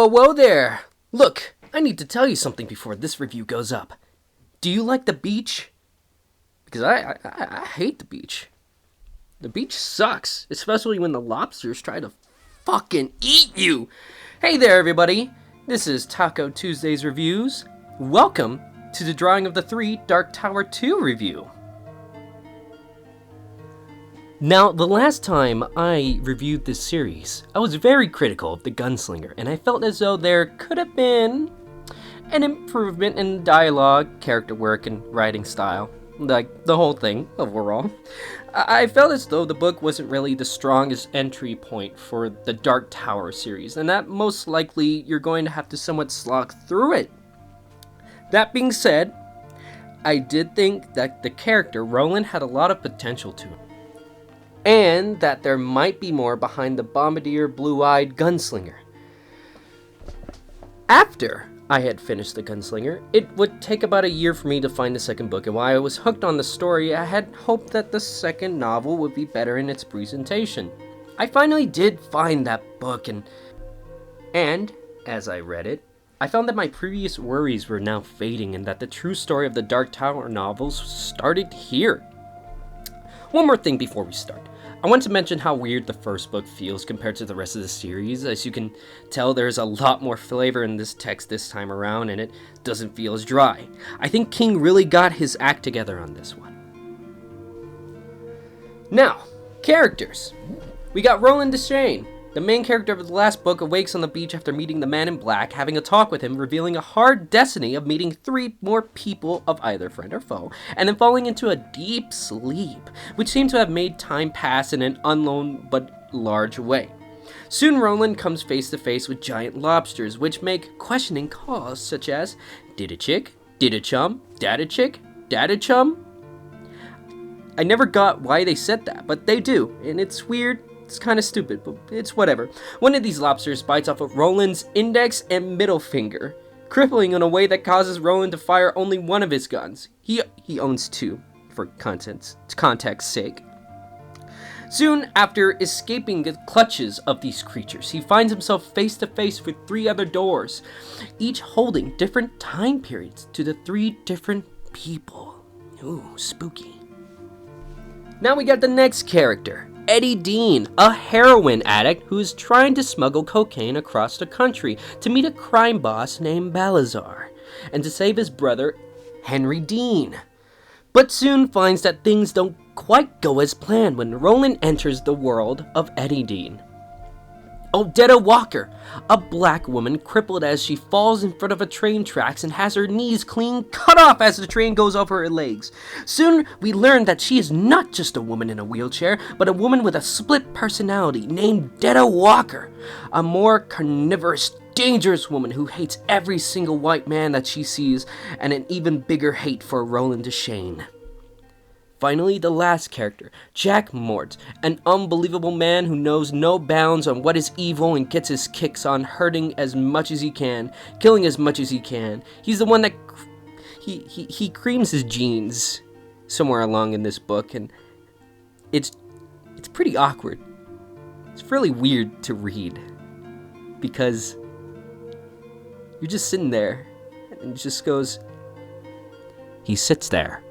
Whoa there! Look, I need to tell you something before this review goes up. Do you like the beach? Because I hate the beach. The beach sucks, especially when the lobsters try to fucking eat you. Hey there, everybody. This is Taco Tuesday's Reviews. Welcome to the Drawing of the Three Dark Tower 2 review. Now, the last time I reviewed this series, I was very critical of the Gunslinger, and I felt as though there could have been an improvement in dialogue, character work, and writing style. Like, the whole thing, overall. I felt as though the book wasn't really the strongest entry point for the Dark Tower series, and that most likely you're going to have to somewhat slog through it. That being said, I did think that the character, Roland, had a lot of potential to him, and that there might be more behind the bombardier, blue-eyed gunslinger. After I had finished The Gunslinger, it would take about a year for me to find the second book, and while I was hooked on the story, I had hoped that the second novel would be better in its presentation. I finally did find that book, and as I read it, I found that my previous worries were now fading and that the true story of the Dark Tower novels started here. One more thing before we start. I want to mention how weird the first book feels compared to the rest of the series. As you can tell, there's a lot more flavor in this text this time around, and it doesn't feel as dry. I think King really got his act together on this one. Now, characters. We got Roland Deschain. The main character of the last book awakes on the beach after meeting the Man in Black, having a talk with him, revealing a hard destiny of meeting 3 more people of either friend or foe, and then falling into a deep sleep, which seemed to have made time pass in an unknown but large way. Soon Roland comes face to face with giant lobsters, which make questioning calls such as, did a chick, did a chum, dad a chick, dad a chum? I never got why they said that, but they do, and it's weird. It's kind of stupid, but it's whatever. One of these lobsters bites off of Roland's index and middle finger, crippling in a way that causes Roland to fire only one of his guns. He owns 2, for context's sake. Soon after escaping the clutches of these creatures, he finds himself face to face with 3 other doors, each holding different time periods to the 3 different people. Ooh, spooky. Now we got the next character. Eddie Dean, a heroin addict who is trying to smuggle cocaine across the country to meet a crime boss named Balazar, and to save his brother, Henry Dean. But soon finds that things don't quite go as planned when Roland enters the world of Eddie Dean. Odetta Walker, a black woman crippled as she falls in front of a train tracks and has her knees clean cut off as the train goes over her legs. Soon, we learn that she is not just a woman in a wheelchair, but a woman with a split personality named Detta Walker, a more carnivorous, dangerous woman who hates every single white man that she sees, and an even bigger hate for Roland Deschain. Finally, the last character, Jack Mort, an unbelievable man who knows no bounds on what is evil and gets his kicks on hurting as much as he can, killing as much as he can. He's the one that he creams his jeans somewhere along in this book, and it's pretty awkward. It's really weird to read because you're just sitting there and it just goes, he sits there.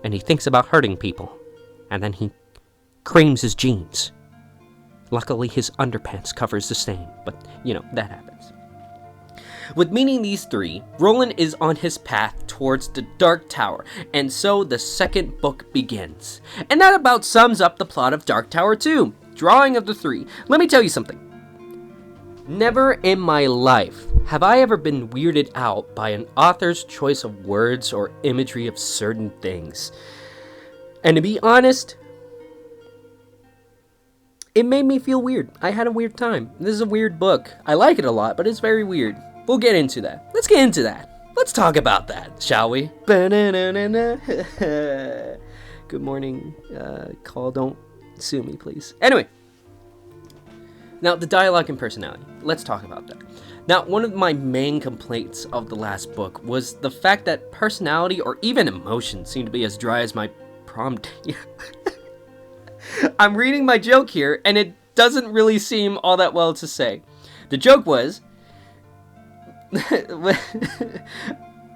And he thinks about hurting people, and then he creams his jeans. Luckily, his underpants covers the stain, but, that happens. With meeting these 3, Roland is on his path towards the Dark Tower, and so the second book begins. And that about sums up the plot of Dark Tower 2, Drawing of the Three. Let me tell you something. Never in my life have I ever been weirded out by an author's choice of words or imagery of certain things. And to be honest, it made me feel weird. I had a weird time. This is a weird book. I like it a lot, but it's very weird. We'll get into that. Let's get into that. Let's talk about that, shall we? Good morning, call. Don't sue me, please. Anyway. Now, the dialogue and personality. Let's talk about that. Now, one of my main complaints of the last book was the fact that personality or even emotion seemed to be as dry as my prom date. I'm reading my joke here, and it doesn't really seem all that well to say. The joke was,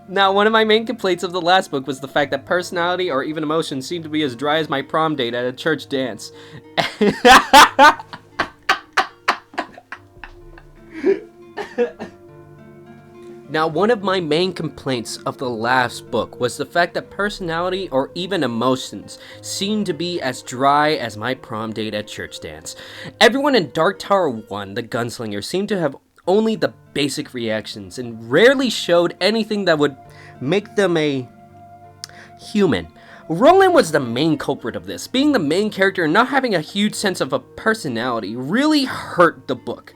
Now, one of my main complaints of the last book was the fact that personality or even emotion seemed to be as dry as my prom date at a church dance. Now, one of my main complaints of the last book was the fact that personality or even emotions seemed to be as dry as my prom date at church dance. Everyone in Dark Tower 1, the Gunslinger, seemed to have only the basic reactions and rarely showed anything that would make them a human. Roland was the main culprit of this. Being the main character and not having a huge sense of a personality really hurt the book.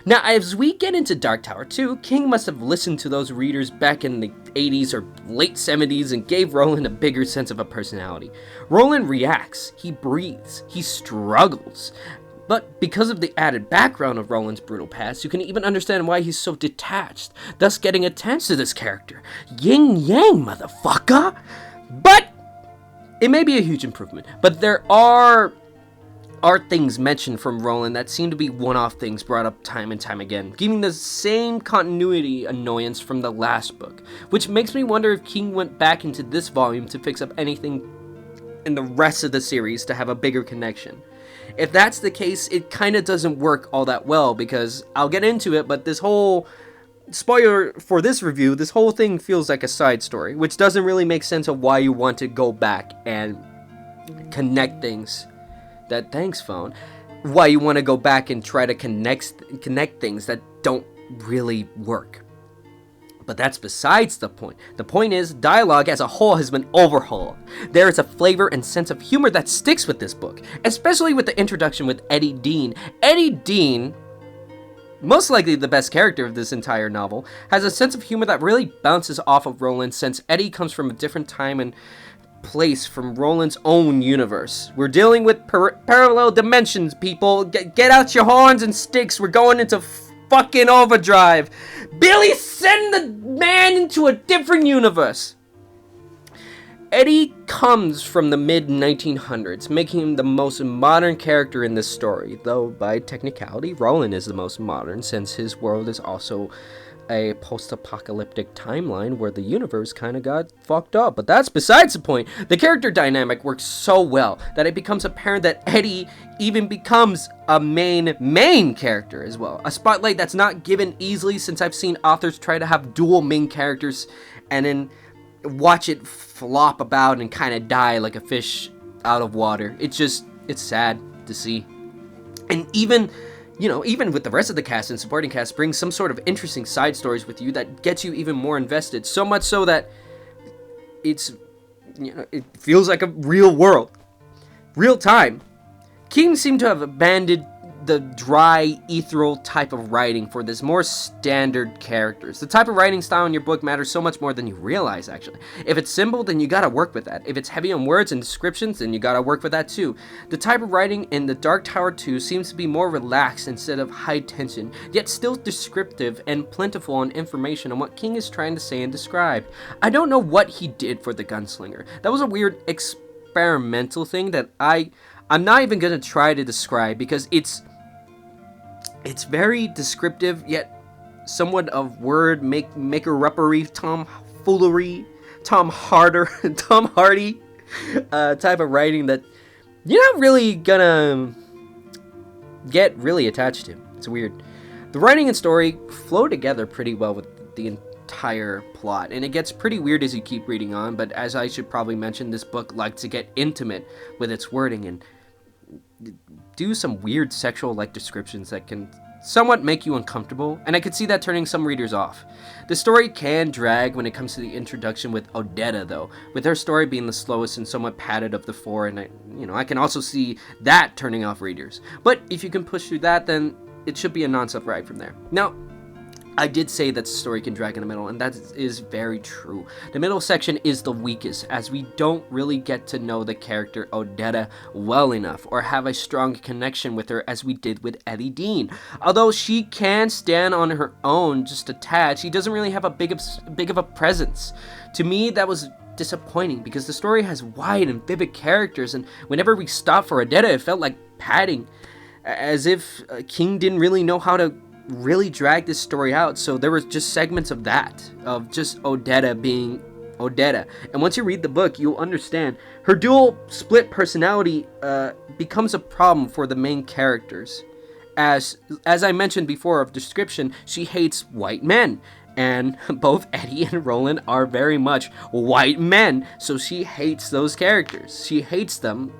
Now, as we get into Dark Tower 2, King must have listened to those readers back in the 80s or late 70s and gave Roland a bigger sense of a personality. Roland reacts, he breathes, he struggles. But because of the added background of Roland's brutal past, you can even understand why he's so detached, thus getting attached to this character. Yin yang, motherfucker! But it may be a huge improvement, but there are things mentioned from Roland that seem to be one-off things brought up time and time again, giving the same continuity annoyance from the last book, which makes me wonder if King went back into this volume to fix up anything in the rest of the series to have a bigger connection. If that's the case, it kind of doesn't work all that well, because I'll get into it, but this whole spoiler for this review, this whole thing feels like a side story, which doesn't really make sense of why you want to go back and connect things. Thanks, phone. Why you want to go back and try to connect things that don't really work. But that's besides the point. The point is, dialogue as a whole has been overhauled. There is a flavor and sense of humor that sticks with this book, especially with the introduction with Eddie Dean. Eddie Dean, most likely the best character of this entire novel, has a sense of humor that really bounces off of Roland, since Eddie comes from a different time and place from Roland's own universe. We're dealing with parallel dimensions, people. Get out your horns and sticks. We're going into fucking overdrive. Billy, send the man into a different universe. Eddie comes from the mid-1900s, making him the most modern character in this story, though by technicality, Roland is the most modern, since his world is also a post-apocalyptic timeline where the universe kind of got fucked up. But that's besides the point. The character dynamic works so well that it becomes apparent that Eddie even becomes a main character as well. A spotlight that's not given easily, since I've seen authors try to have dual main characters and then watch it flop about and kind of die like a fish out of water. It's sad to see. And even with the rest of the cast and supporting cast, brings some sort of interesting side stories with you that gets you even more invested. So much so that it feels like a real world. Real time. King seemed to have abandoned the dry, ethereal type of writing for this more standard characters. The type of writing style in your book matters so much more than you realize, actually. If it's simple, then you gotta work with that. If it's heavy on words and descriptions, then you gotta work with that too. The type of writing in the Dark Tower 2 seems to be more relaxed instead of high tension, yet still descriptive and plentiful on information on what King is trying to say and describe. I don't know what he did for the Gunslinger. That was a weird experimental thing that I'm not even gonna try to describe, because it's very descriptive, yet somewhat of word maker-uppery, tomfoolery, Tom Hardy type of writing that you're not really gonna get really attached to. It's weird. The writing and story flow together pretty well with the entire plot, and it gets pretty weird as you keep reading on, but as I should probably mention, this book likes to get intimate with its wording and do some weird sexual-like descriptions that can somewhat make you uncomfortable, and I could see that turning some readers off. The story can drag when it comes to the introduction with Odetta, though, with her story being the slowest and somewhat padded of the four, and I can also see that turning off readers. But if you can push through that, then it should be a non-stop ride from there. Now, I did say that the story can drag in the middle, and that is very true. The middle section is the weakest, as we don't really get to know the character Odetta well enough, or have a strong connection with her as we did with Eddie Dean. Although she can stand on her own just a tad, she doesn't really have a big of a presence. To me, that was disappointing, because the story has wide and vivid characters, and whenever we stopped for Odetta, it felt like padding, as if King didn't really know how to really drag this story out, so there was just segments of that, of just Odetta being Odetta. And once you read the book, you'll understand her dual split personality becomes a problem for the main characters. As I mentioned before of description, she hates white men. And both Eddie and Roland are very much white men, so she hates those characters. She hates them.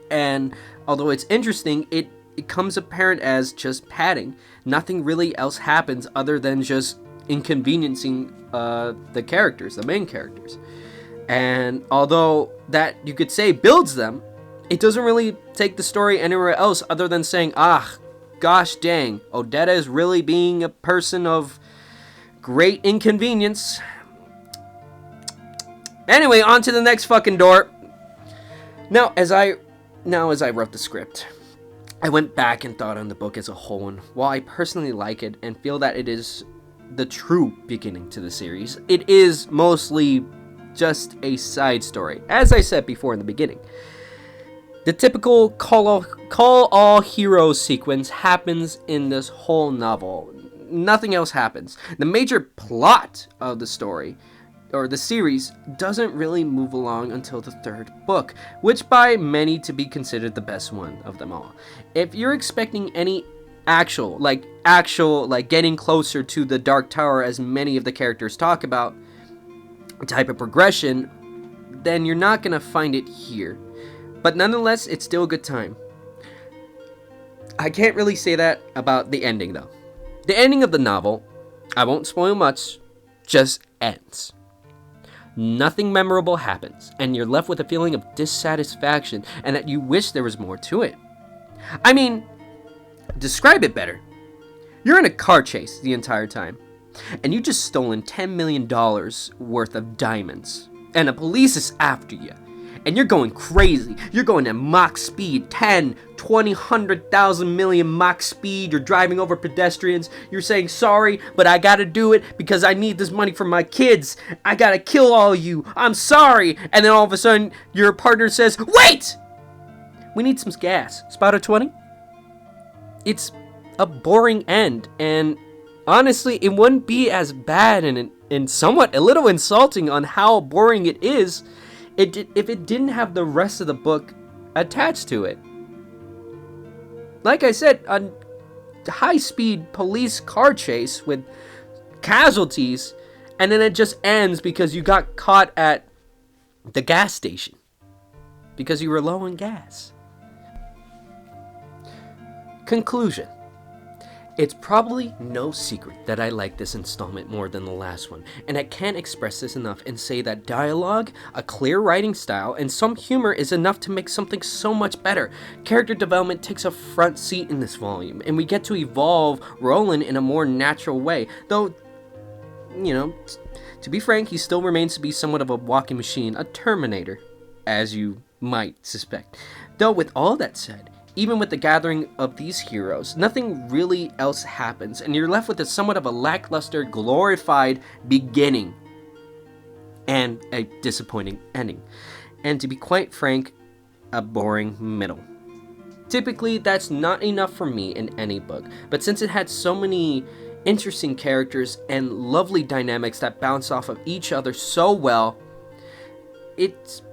And although it's interesting, it comes apparent as just padding. Nothing really else happens other than just inconveniencing the characters, the main characters. And although that, you could say, builds them, it doesn't really take the story anywhere else other than saying, gosh dang, Odetta is really being a person of great inconvenience. Anyway, on to the next fucking door. Now, as I wrote the script, I went back and thought on the book as a whole, and while I personally like it and feel that it is the true beginning to the series, it is mostly just a side story, as I said before in the beginning. The typical call all heroes sequence happens in this whole novel. Nothing else happens. The major plot of the story, or the series, doesn't really move along until the third book, which by many to be considered the best one of them all. If you're expecting any actual getting closer to the Dark Tower as many of the characters talk about, type of progression, then you're not gonna find it here. But nonetheless, it's still a good time. I can't really say that about the ending though. The ending of the novel, I won't spoil much, just ends. Nothing memorable happens, and you're left with a feeling of dissatisfaction and that you wish there was more to it. I mean, describe it better. You're in a car chase the entire time, and you just stolen $10 million worth of diamonds, and the police is after you. And you're going crazy. You're going at Mach speed, 10, 20, 100,000 million Mach speed. You're driving over pedestrians. You're saying, sorry, but I gotta do it because I need this money for my kids. I gotta kill all of you. I'm sorry. And then all of a sudden, your partner says, wait! We need some gas. Spotter 20? It's a boring end. And honestly, it wouldn't be as bad and somewhat a little insulting on how boring it is if it didn't have the rest of the book attached to it. Like I said, a high-speed police car chase with casualties, and then it just ends because you got caught at the gas station because you were low on gas. Conclusion. It's probably no secret that I like this installment more than the last one, and I can't express this enough and say that dialogue, a clear writing style, and some humor is enough to make something so much better. Character development takes a front seat in this volume, and we get to evolve Roland in a more natural way, though, to be frank, he still remains to be somewhat of a walking machine, a Terminator, as you might suspect. Though with all that said, even with the gathering of these heroes, nothing really else happens, and you're left with a somewhat of a lackluster, glorified beginning, and a disappointing ending. And to be quite frank, a boring middle. Typically, that's not enough for me in any book, but since it had so many interesting characters and lovely dynamics that bounce off of each other so well, it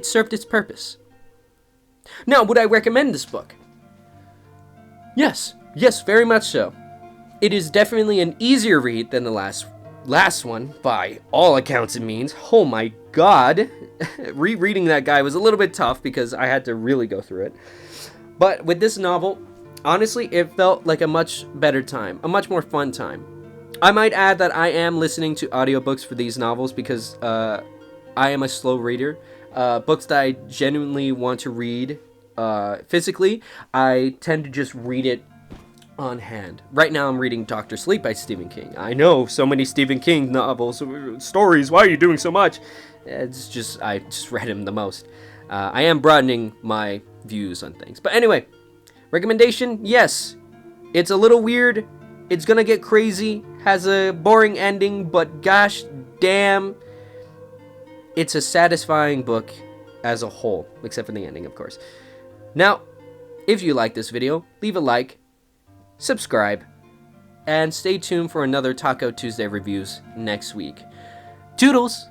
served its purpose. Now, would I recommend this book? Yes, very much so. It is definitely an easier read than the last one, by all accounts it means. Oh my god. Rereading that guy was a little bit tough because I had to really go through it. But with this novel, honestly, it felt like a much better time, a much more fun time. I might add that I am listening to audiobooks for these novels because I am a slow reader. Books that I genuinely want to read physically, I tend to just read it on hand. Right now I'm reading Dr. Sleep by Stephen King. I know, so many Stephen King novels, stories, why are you doing so much? I just read him the most. I am broadening my views on things. But anyway, recommendation, yes. It's a little weird, it's gonna get crazy, has a boring ending, but gosh damn, it's a satisfying book as a whole, except for the ending, of course. Now, if you like this video, leave a like, subscribe, and stay tuned for another Taco Tuesday reviews next week. Toodles!